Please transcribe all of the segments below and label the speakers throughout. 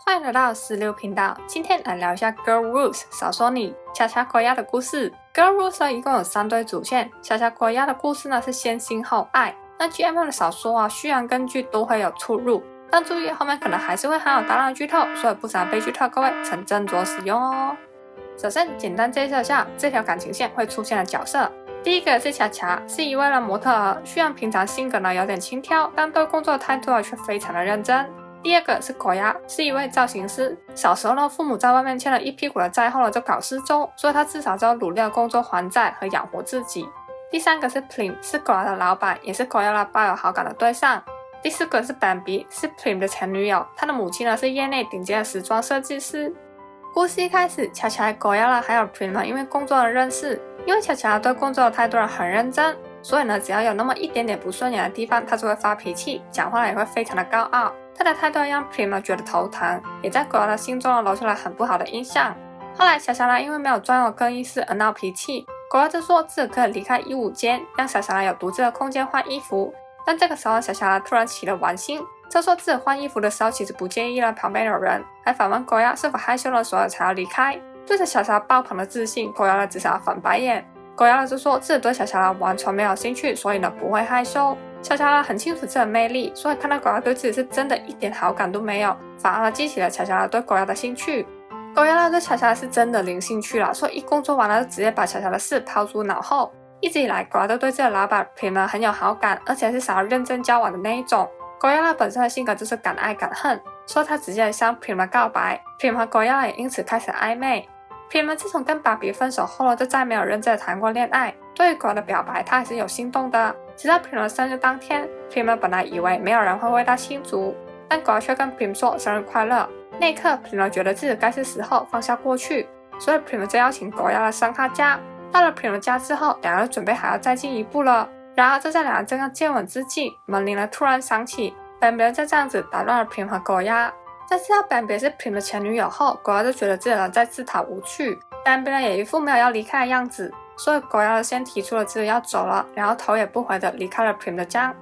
Speaker 1: 欢迎来到16频道，今天来聊一下 Girl Rules 少说你恰恰果鸭的故事。Girl Rules 呢一共有3对主线，恰恰果鸭的故事呢是先性后爱。那 GMM 的少说啊，虽然根据都会有出入，但注意后面可能还是会含有大量的剧透，所以不想被剧透，各位请斟酌使用哦。首先简单介绍一下这条感情线会出现的角色。第一个是恰恰，是一位模特儿，虽然平常性格呢有点轻佻，但对工作的态度却非常的认真。第二个是果鸭，是一位造型师。小时候呢，父母在外面欠了一屁股的债后呢，就搞失踪，所以他至少就要努力的工作还债和养活自己。第三个是 Plim， 是果鸭的老板，也是果鸭抱有好感的对象。第四个是 Bambi， 是 Plim 的前女友，他的母亲呢是业内顶尖的时装设计师。故事一开始，恰恰、果鸭还有 Plim 因为工作的认识，因为恰恰对工作的态度很认真，所以呢，只要有那么一点点不顺眼的地方，他就会发脾气，讲话也会非常的高傲。他的态度让 Plim 觉得头疼，也在果鸭的心中留下了很不好的印象。后来小因为没有专用的更衣室而闹脾气，果鸭就说自己可以离开衣物间，让小有独自的空间换衣服。但这个时候小突然起了玩心，就说自己换衣服的时候其实不介意了旁边有人，还反问果鸭是否害羞了所以才要离开。对着小爆棚的自信，果鸭只想要翻白眼。果鸭就说自己对小完全没有兴趣，所以呢不会害羞。小很清楚自己的魅力，所以看到果鸭对自己是真的一点好感都没有，反而激起了小对果鸭的兴趣。果鸭对小是真的零兴趣了，所以一工作完了就直接把小的事抛诸脑后。一直以来果鸭都对自己的老板 Plim 很有好感，而且是想要认真交往的那一种。果鸭本身的性格就是敢爱敢恨，所以他直接向 Plim 告白， Plim 和果鸭也因此开始暧昧。Plim 自从跟爸比分手后就再没有认真的谈过恋爱，对于果鸭的表白他还是有心动的。直到 Plim 生日当天， Plim 本来以为没有人会为他庆祝，但果鸭却跟 Plim 说生日快乐。那一刻 Plim 觉得自己该是时候放下过去，所以 Plim 就邀请果鸭上他家。到了 Plim 家之后，两人准备还要再进一步了。然而就在两人正要接吻之际，门铃突然响起， Bambi 就这样子打乱了 Plim 和果鸭。在知道 Bambi 是 Plim 的前女友后，果鸭就觉得自己在自讨无趣。Bambi 也一副没有要离开的样子，所以果鸭先提出了自己要走了，然后头也不回的离开了 Plim 的家。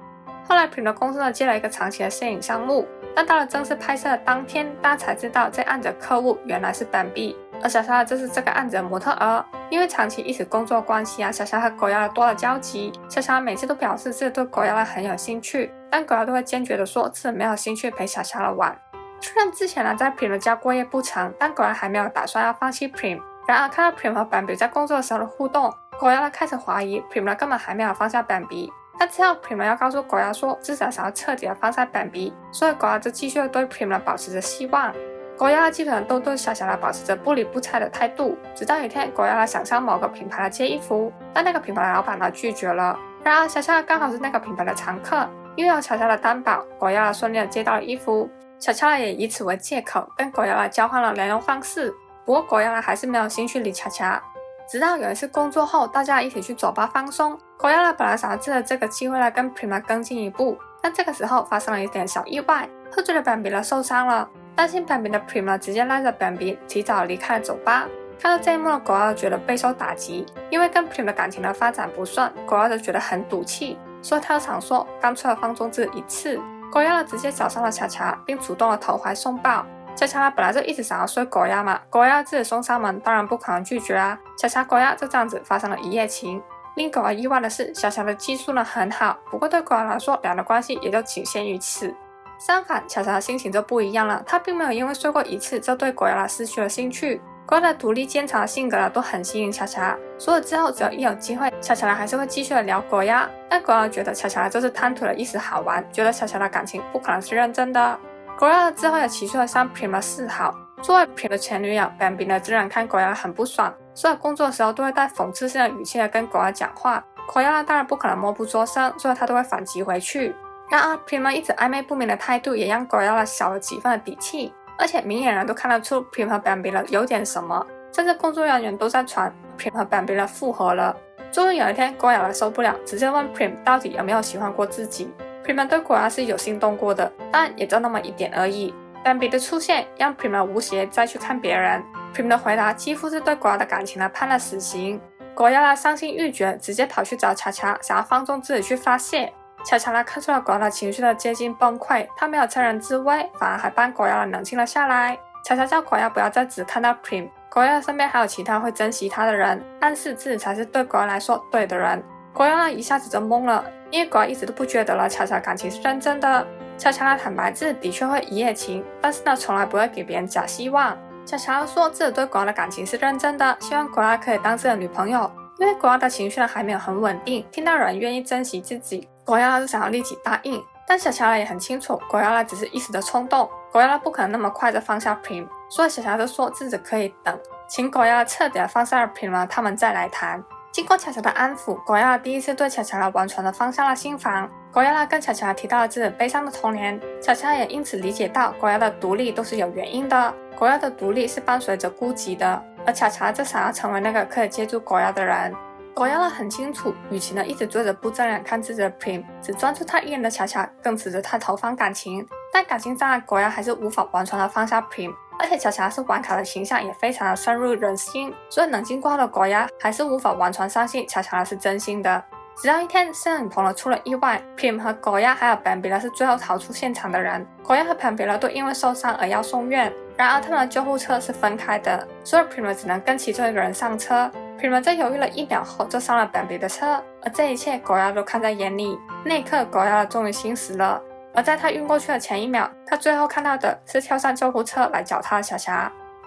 Speaker 1: 后来 Plim 的公司接了一个长期的摄影项目，但到了正式拍摄的当天，大家才知道这案子的客户原来是 Bambi， 而小就是这个案子的模特儿。因为长期一起工作关系小和果鸭多了交集，小每次都表示自己对果鸭很有兴趣，但果鸭都会坚决的说自己没有兴趣陪小玩。虽然之前在 Plim 家过夜不成，但果鸭还没有打算要放弃 Plim。然而看到 Plim 和 Bambi 在工作的时候的互动，果鸭开始怀疑 Plim 根本还没有放下 Bambi。但之后 Plim 要告诉果鸭说至少想要彻底的放下 Bambi， 所以果鸭就继续对 Plim 保持着希望。果鸭基本上都对小保持着不理不睬的态度，直到有一天果鸭想向某个品牌借衣服，但那个品牌的老板拒绝了。然而小刚好是那个品牌的常客，因为有小的担保，果鸭顺利的借到了衣服。小也以此为借口跟果鸭交换了联络方式，不过果鸭还是没有兴趣理恰。直到有一次工作后，大家一起去酒吧放松，果鸭本来想要借着这个机会来跟 Plim 更进一步，但这个时候发生了一点小意外，喝醉的 Bambi 受伤了。担心 Bambi 的 Plim 直接拉着 Bambi 提早离开了酒吧。看到这一幕的果鸭觉得备受打击，因为跟 Plim 的感情的发展不顺，果鸭就觉得很赌气，所以他就想说干脆放纵自己一次。果鸭直接找上了恰，并主动的投怀送抱。恰本来就一直想要睡果鸭嘛，果鸭自己送上门，当然不可能拒绝啊。恰果鸭就这样子发生了一夜情。令果鸭意外的是，小的技术很好，不过对果鸭来说，两人的关系也就仅限于此。相反，恰的心情就不一样了，他并没有因为睡过一次就对果鸭失去了兴趣。果鸭的独立坚强的性格都很吸引恰，所以之后只要一有机会，恰还是会继续的聊果鸭。但果鸭觉得恰就是贪图了一时好玩，觉得恰的感情不可能是认真的。果鸭之后也起诉了向 Plim 示好。作为 Plim 的前女友 Bambi 自然看果鸭很不爽，所以工作的时候都会带讽刺性的语气跟果鸭讲话。果鸭当然不可能默不作声，所以他都会反击回去。然而 Plim 一直暧昧不明的态度也让果鸭少了几分的底气，而且明眼人都看得出 Plim 和 Bambi 有点什么，甚至工作人员都在传 Plim 和 Bambi 复合了。终于有一天果鸭受不了，直接问 Plim 到底有没有喜欢过自己。Plim 对果鸭是有心动过的，但也就那么一点而已。Bambi 的出现让 Plim 无邪再去看别人。Plim 的回答几乎是对果鸭的感情判了死刑。果鸭伤心欲绝，直接跑去找恰，想要放纵自己去发泄。巧巧呢看出了狗的情绪的接近崩溃，他没有趁人之危，反而还帮狗妖冷静了下来。巧巧叫狗妖不要再只看到 Prim， 狗妖身边还有其他会珍惜他的人，暗示自己才是对狗妖来说对的人。狗妖呢一下子就懵了，因为狗妖一直都不觉得了巧巧感情是认真的。巧巧呢坦白自己的确会一夜情，但是呢从来不会给别人假希望。巧巧说自己对狗妖的感情是认真的，希望狗妖可以当自己的女朋友。因为狗妖的情绪呢还没有很稳定，听到人愿意珍惜自己，狗妖就想要立即答应。但巧巧也很清楚，狗妖呢只是一时的冲动，狗妖不可能那么快就放下 Prim， 所以巧巧就说自己可以等，请狗妖彻底放下了 Prim 了，他们再来谈。经过巧巧的安抚，狗妖第一次对巧巧完全的放下了心房。狗妖跟巧巧提到了自己悲伤的童年，巧巧也因此理解到狗妖的独立都是有原因的，狗妖的独立是伴随着孤寂的，而巧巧就想要成为那个可以接住狗妖的人。狗妖很清楚，与其一直追着不正眼看自己的 Prim， 只专注他一人的巧巧更值得他投放感情。但感情上的狗妖还是无法完全的放下 Prim， 而且巧巧是玩卡的形象也非常的深入人心，所以冷静过后的狗妖还是无法完全相信巧巧是真心的。直到一天，摄影棚出了意外， Prim 和狗妖还有 Bambi 是最后逃出现场的人。狗妖和 Bambi 都因为受伤而要送院，然而他们的救护车是分开的，所以 Prim 只能跟其中一个人上车。Prim 在犹豫了1秒后就上了 Bambi 的车，而这一切狗妖都看在眼里。那一刻，狗妖终于心死了。而在他晕过去的前1秒，他最后看到的是跳上救护车来找他的巧巧。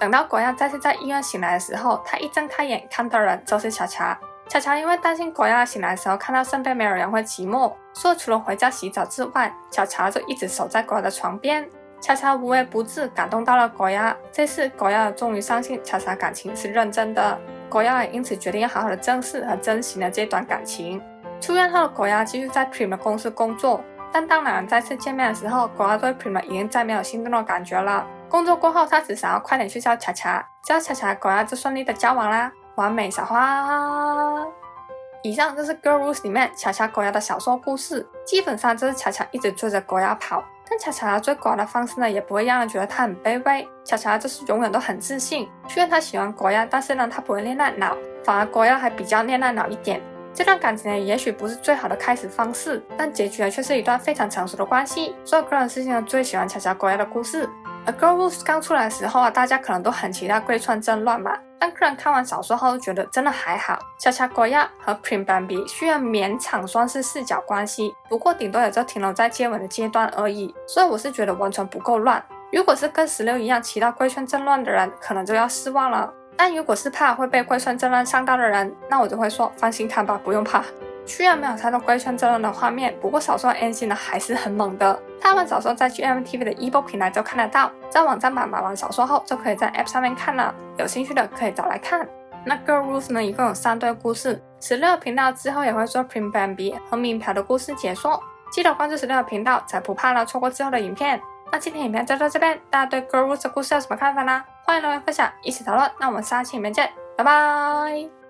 Speaker 1: 等到狗妖再次在医院醒来的时候，他一睁开眼看到人就是巧巧。巧巧因为担心狗妖醒来的时候看到身边没有人会寂寞，所以除了回家洗澡之外，巧巧就一直守在狗妖的床边。巧巧无微不至，感动到了狗妖。这次狗妖终于相信巧巧感情是认真的，狗妖也因此决定要好好的正视和珍惜了这段感情。出院后的狗妖继续在 Prim 的公司工作，但当两人再次见面的时候，狗妖对 Prim 已经再没有心动的感觉了。工作过后，他只想要快点去叫巧巧，只要巧巧，狗妖就顺利的交往啦，完美小花。以上就是 Girl Rules 里面巧巧狗妖的小说故事，基本上就是巧巧一直追着狗妖跑，但巧巧追狗妖的方式呢，也不会让人觉得他很卑微。巧巧就是永远都很自信，虽然他喜欢狗妖，但是呢，他不会恋爱脑，反而狗妖还比较恋爱脑一点。这段感情呢，也许不是最好的开始方式，但结局呢，却是一段非常成熟的关系。所以个人私心呢，最喜欢巧巧狗妖的故事。而 Girl Rules 刚出来的时候大家可能都很期待贵川真乱嘛，但个人看完小说后觉得真的还好。巧巧狗妖和 Prim Bambi 虽然勉强算是4角关系，不过顶多也就停留在接吻的阶段而已，所以我是觉得完全不够乱。如果是跟16一样期待贵川真乱的人，可能就要失望了。但如果是怕会被贵川真乱伤到的人，那我就会说放心看吧，不用怕。虽然没有太多贵川真乱的画面，不过小说的 NC 呢还是很猛的。他们小说在 GMMTV 的 Ebook 平台就看得到，在网站版买完小说后就可以在 App 上面看了，有兴趣的可以找来看。那 Girl Rules 呢一共有3对故事，16频道之后也会做 Prim Bambi 和名牌的故事解说，记得关注16频道才不怕错过之后的影片。那今天影片就到这边，大家对 Girl Rules 的故事有什么看法呢？欢迎留言分享，一起讨论。那我们下期影片见，拜拜。